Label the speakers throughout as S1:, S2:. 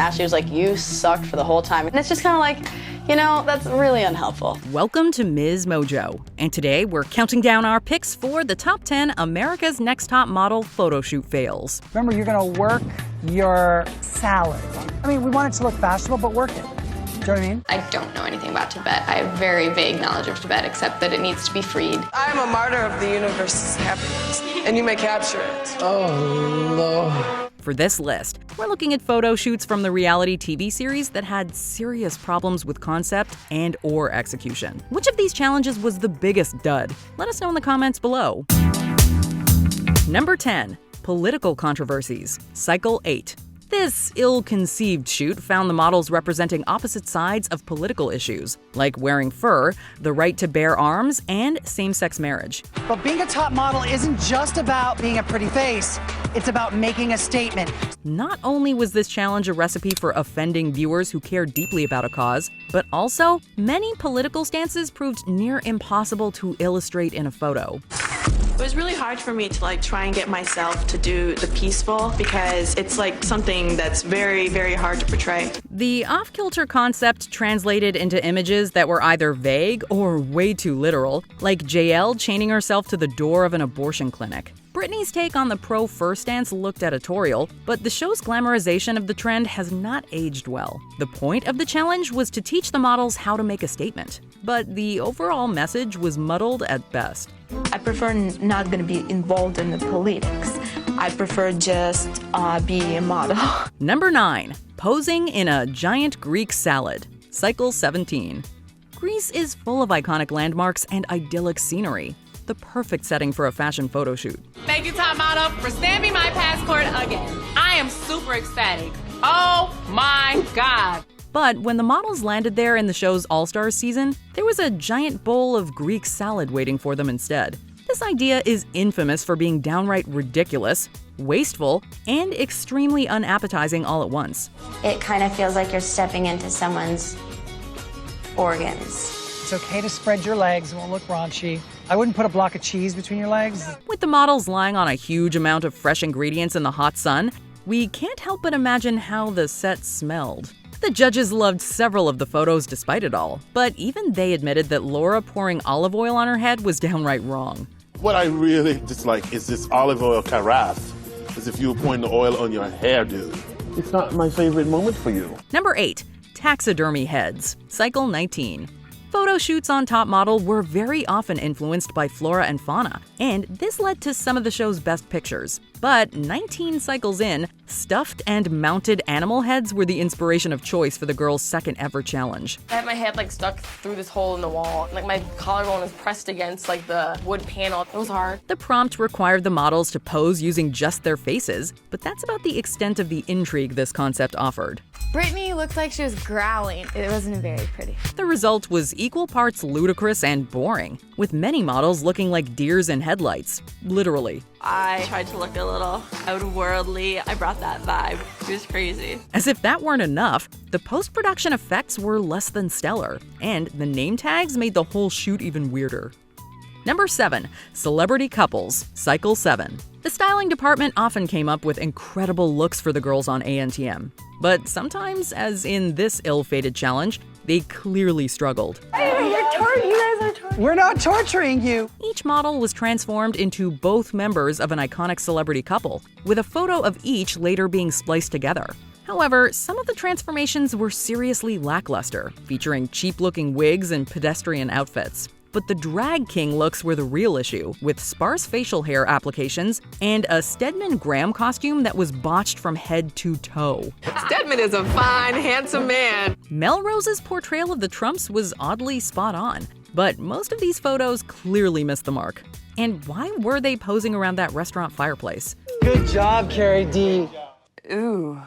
S1: Ashley was like, you sucked for the whole time. And it's just kind of like, you know, that's really unhelpful.
S2: Welcome to MsMojo, and today we're counting down our picks for the top 10 America's Next Top Model photoshoot fails.
S3: Remember, you're gonna work your salad. I mean, we want it to look fashionable, but work it. Do you know what I mean?
S4: I don't know anything about Tibet. I have very vague knowledge of Tibet, except that it needs to be freed.
S5: I am a martyr of the universe's happiness, and you may capture it.
S6: Oh, Lord.
S2: For this list, we're looking at photo shoots from the reality TV series that had serious problems with concept and/or execution. Which of these challenges was the biggest dud? Let us know in the comments below. Number 10. Political controversies. Cycle 8. This ill-conceived shoot found the models representing opposite sides of political issues, like wearing fur, the right to bear arms, and same-sex marriage.
S3: But being a top model isn't just about being a pretty face. It's about making a statement.
S2: Not only was this challenge a recipe for offending viewers who care deeply about a cause, but also many political stances proved near impossible to illustrate in a photo.
S7: It was really hard for me to try and get myself to do the peaceful because it's something that's very, very hard to portray.
S2: The off-kilter concept translated into images that were either vague or way too literal, like JL chaining herself to the door of an abortion clinic. Britney's take on the pro-fur stance looked editorial, but the show's glamorization of the trend has not aged well. The point of the challenge was to teach the models how to make a statement, but the overall message was muddled at best.
S8: I prefer not going to be involved in the politics. I prefer just be a model.
S2: Number 9. Posing in a giant Greek salad. Cycle 17. Greece is full of iconic landmarks and idyllic scenery. The perfect setting for a fashion photo shoot.
S9: Thank you, Top Model, for stamping my passport again. I am super ecstatic. Oh my God.
S2: But when the models landed there in the show's All-Stars season, there was a giant bowl of Greek salad waiting for them instead. This idea is infamous for being downright ridiculous, wasteful, and extremely unappetizing all at once.
S10: It kind of feels like you're stepping into someone's organs.
S3: It's okay to spread your legs, it won't look raunchy. I wouldn't put a block of cheese between your legs.
S2: With the models lying on a huge amount of fresh ingredients in the hot sun, we can't help but imagine how the set smelled. The judges loved several of the photos despite it all, but even they admitted that Laura pouring olive oil on her head was downright wrong.
S6: What I really dislike is this olive oil carafe, as if you were pouring the oil on your hairdo. It's not my favorite moment for you.
S2: Number 8. Taxidermy heads. Cycle 19. Photo shoots on Top Model were very often influenced by flora and fauna, and this led to some of the show's best pictures. But 19 cycles in, stuffed and mounted animal heads were the inspiration of choice for the girls' second ever challenge.
S9: I had my head stuck through this hole in the wall. My collarbone was pressed against the wood panel. It was hard.
S2: The prompt required the models to pose using just their faces, but that's about the extent of the intrigue this concept offered.
S11: Brittany looked like she was growling. It wasn't very pretty.
S2: The result was equal parts ludicrous and boring, with many models looking like deers in headlights, literally.
S7: I tried to look a little outworldly. I brought that vibe. It was crazy.
S2: As if that weren't enough, the post-production effects were less than stellar, and the name tags made the whole shoot even weirder. Number 7. Celebrity couples. Cycle 7. The styling department often came up with incredible looks for the girls on ANTM. But sometimes, as in this ill-fated challenge, they clearly struggled.
S3: We're not torturing you.
S2: Each model was transformed into both members of an iconic celebrity couple, with a photo of each later being spliced together. However, some of the transformations were seriously lackluster, featuring cheap-looking wigs and pedestrian outfits. But the drag king looks were the real issue, with sparse facial hair applications and a Stedman Graham costume that was botched from head to toe.
S5: Stedman is a fine, handsome man.
S2: Melrose's portrayal of the Trumps was oddly spot on, but most of these photos clearly missed the mark. And why were they posing around that restaurant fireplace?
S3: Good job, Carrie D.
S5: Ooh,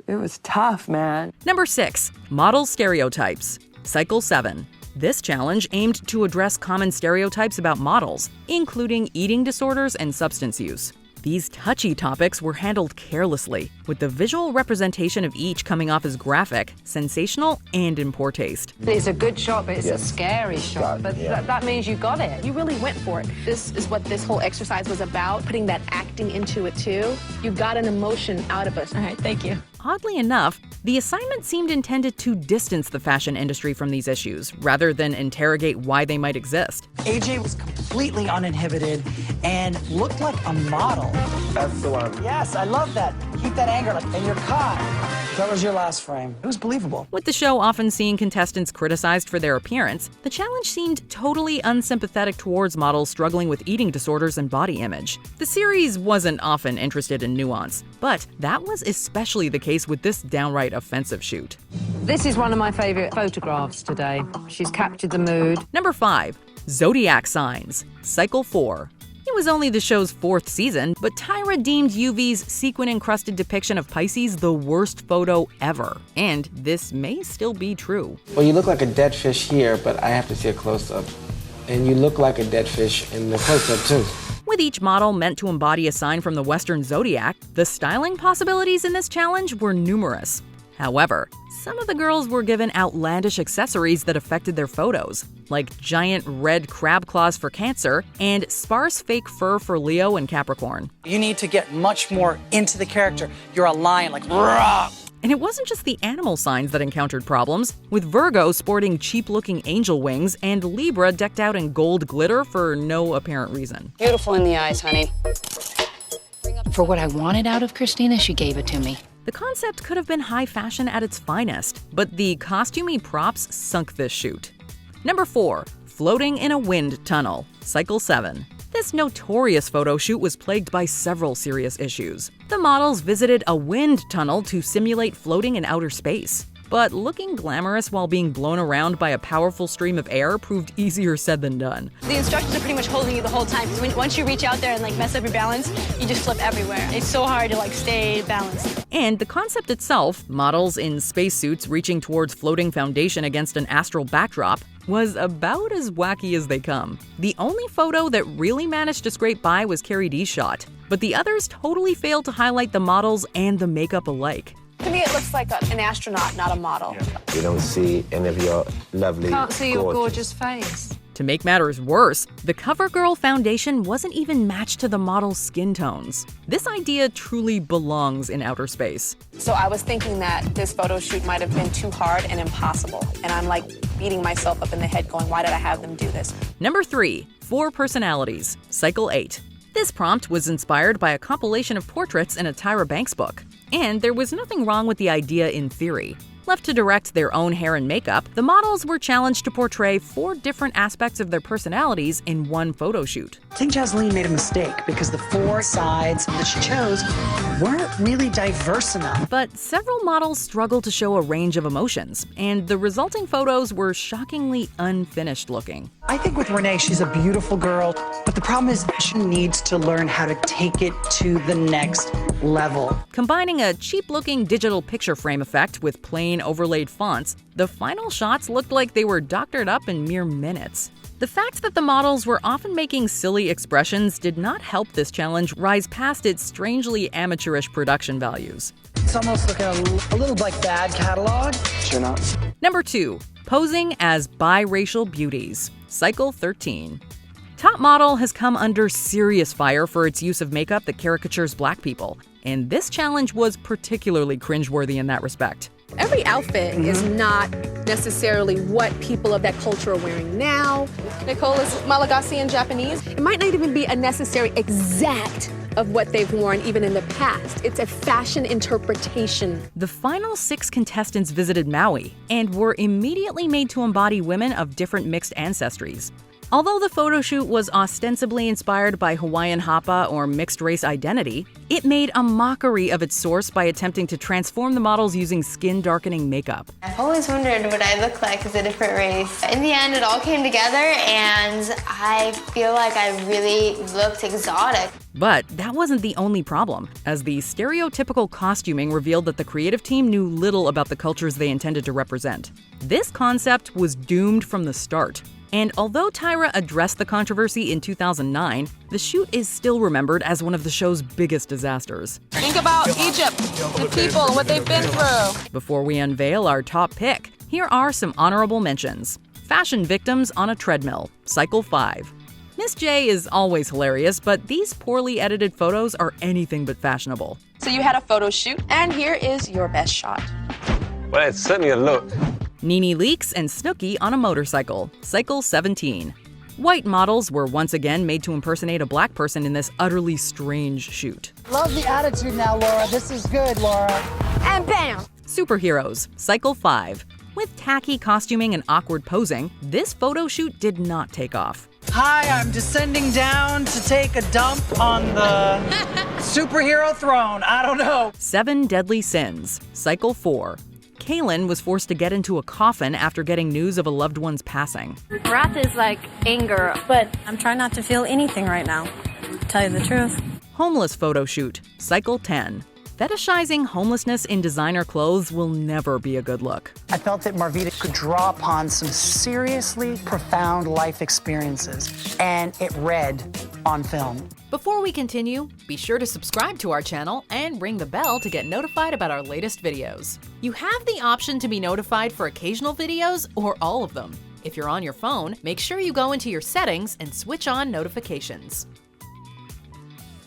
S5: it was tough, man.
S2: Number 6. Model stereotypes. Cycle 7. This challenge aimed to address common stereotypes about models, including eating disorders and substance use. These touchy topics were handled carelessly, with the visual representation of each coming off as graphic, sensational, and in poor taste.
S12: It's a good shot, but it's a scary shot. But that means you got it.
S13: You really went for it. This is what this whole exercise was about, putting that acting into it too. You got an emotion out of us.
S12: All right, thank you.
S2: Oddly enough, The assignment seemed intended to distance the fashion industry from these issues, rather than interrogate why they might exist.
S3: AJ was completely uninhibited and looked like a model.
S6: That's the one.
S3: Yes, I love that. Keep that anger, and you're caught. That was your last frame. It was believable.
S2: With the show often seeing contestants criticized for their appearance, the challenge seemed totally unsympathetic towards models struggling with eating disorders and body image. The series wasn't often interested in nuance, but that was especially the case with this downright offensive shoot.
S12: This is one of my favorite photographs today. She's captured the mood.
S2: Number 5. Zodiac Signs, Cycle 4. It was only the show's 4th season, but Tyra deemed UV's sequin-encrusted depiction of Pisces the worst photo ever. And this may still be true.
S14: Well, you look like a dead fish here, but I have to see a close-up. And you look like a dead fish in the close-up, too.
S2: With each model meant to embody a sign from the Western zodiac, the styling possibilities in this challenge were numerous. However, some of the girls were given outlandish accessories that affected their photos, like giant red crab claws for Cancer and sparse fake fur for Leo and Capricorn.
S3: You need to get much more into the character. You're a lion, like, rah!
S2: And it wasn't just the animal signs that encountered problems, with Virgo sporting cheap-looking angel wings and Libra decked out in gold glitter for no apparent reason.
S15: Beautiful in the eyes, honey. For what I wanted out of Christina, she gave it to me.
S2: The concept could have been high fashion at its finest, but the costumey props sunk this shoot. Number 4. Floating in a wind tunnel, Cycle 7. This notorious photo shoot was plagued by several serious issues. The models visited a wind tunnel to simulate floating in outer space. But looking glamorous while being blown around by a powerful stream of air proved easier said than done.
S1: The instructors are pretty much holding you the whole time, because once you reach out there and mess up your balance, you just flip everywhere. It's so hard to stay balanced.
S2: And the concept itself, models in spacesuits reaching towards floating foundation against an astral backdrop, was about as wacky as they come. The only photo that really managed to scrape by was Carrie D's shot, but the others totally failed to highlight the models and the makeup alike.
S13: To me, it looks like an astronaut, not a model.
S14: You don't see any of your lovely,
S12: Can't see your gorgeous face.
S2: To make matters worse, the CoverGirl foundation wasn't even matched to the model's skin tones. This idea truly belongs in outer space.
S13: So I was thinking that this photo shoot might have been too hard and impossible. And I'm beating myself up in the head going, why did I have them do this?
S2: Number 3. 4 Personalities, Cycle 8. This prompt was inspired by a compilation of portraits in a Tyra Banks book. And there was nothing wrong with the idea in theory. Left to direct their own hair and makeup, the models were challenged to portray 4 different aspects of their personalities in one photo shoot.
S3: I think Jasleen made a mistake because the 4 sides that she chose weren't really diverse enough.
S2: But several models struggled to show a range of emotions, and the resulting photos were shockingly unfinished looking.
S3: I think with Renee, she's a beautiful girl, but the problem is she needs to learn how to take it to the next level.
S2: Combining a cheap-looking digital picture frame effect with plain overlaid fonts, the final shots looked like they were doctored up in mere minutes. The fact that the models were often making silly expressions did not help this challenge rise past its strangely amateurish production values.
S3: It's almost looking a little like Bad Catalog.
S14: Sure not.
S2: Number 2. Posing as biracial beauties, Cycle 13. Top Model has come under serious fire for its use of makeup that caricatures black people, and this challenge was particularly cringeworthy in that respect.
S13: Every outfit is not necessarily what people of that culture are wearing now. Nicole is Malagasy in Japanese. It might not even be a necessary exact of what they've worn even in the past. It's a fashion interpretation.
S2: The final 6 contestants visited Maui and were immediately made to embody women of different mixed ancestries. Although the photo shoot was ostensibly inspired by Hawaiian Hapa or mixed-race identity, it made a mockery of its source by attempting to transform the models using skin-darkening makeup.
S10: I've always wondered what I look like as a different race. In the end, it all came together, and I feel like I really looked exotic.
S2: But that wasn't the only problem, as the stereotypical costuming revealed that the creative team knew little about the cultures they intended to represent. This concept was doomed from the start. And although Tyra addressed the controversy in 2009, the shoot is still remembered as one of the show's biggest disasters.
S9: Think about Egypt, the people, and what they've been through.
S2: Before we unveil our top pick, here are some honorable mentions. Fashion Victims on a Treadmill, Cycle 5. Miss J is always hilarious, but these poorly edited photos are anything but fashionable.
S13: So you had a photo shoot, and here is your best shot.
S16: Well, it's certainly a look.
S2: Nene Leakes and Snooki on a motorcycle, cycle 17. White models were once again made to impersonate a black person in this utterly strange shoot.
S3: Love the attitude now, Laura. This is good, Laura.
S11: And bam!
S2: Superheroes, cycle 5. With tacky costuming and awkward posing, this photo shoot did not take off.
S3: Hi, I'm descending down to take a dump on the superhero throne. I don't know.
S2: 7 Deadly Sins, cycle 4. Kaylin was forced to get into a coffin after getting news of a loved one's passing.
S17: Wrath is like anger, but I'm trying not to feel anything right now, to tell you the truth.
S2: Homeless photo shoot, cycle 10. Fetishizing homelessness in designer clothes will never be a good look.
S3: I felt that Marvita could draw upon some seriously profound life experiences, and it read on film.
S2: Before we continue, be sure to subscribe to our channel and ring the bell to get notified about our latest videos. You have the option to be notified for occasional videos or all of them. If you're on your phone, make sure you go into your settings and switch on notifications.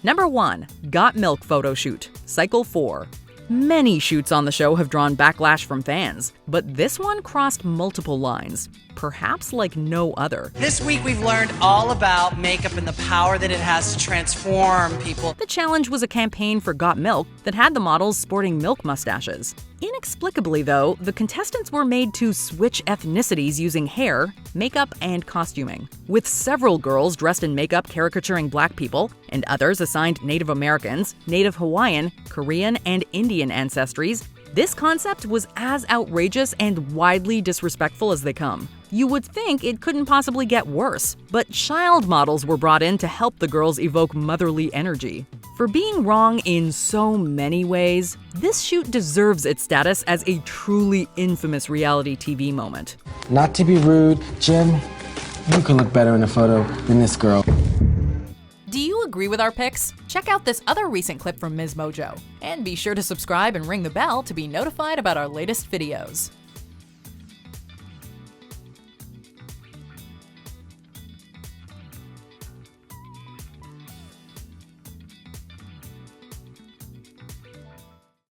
S2: Number 1. Got Milk photo shoot, cycle 4. Many shoots on the show have drawn backlash from fans, but this one crossed multiple lines, perhaps like no other.
S3: This week we've learned all about makeup and the power that it has to transform people.
S2: The challenge was a campaign for Got Milk that had the models sporting milk mustaches. Inexplicably, though, the contestants were made to switch ethnicities using hair, makeup, and costuming, with several girls dressed in makeup caricaturing black people, and others assigned Native Americans, Native Hawaiian, Korean, and Indian ancestries. This concept was as outrageous and widely disrespectful as they come. You would think it couldn't possibly get worse, but child models were brought in to help the girls evoke motherly energy. For being wrong in so many ways, this shoot deserves its status as a truly infamous reality TV moment.
S14: Not to be rude, Jim, you can look better in a photo than this girl.
S2: Do you agree with our picks? Check out this other recent clip from MsMojo. And be sure to subscribe and ring the bell to be notified about our latest videos.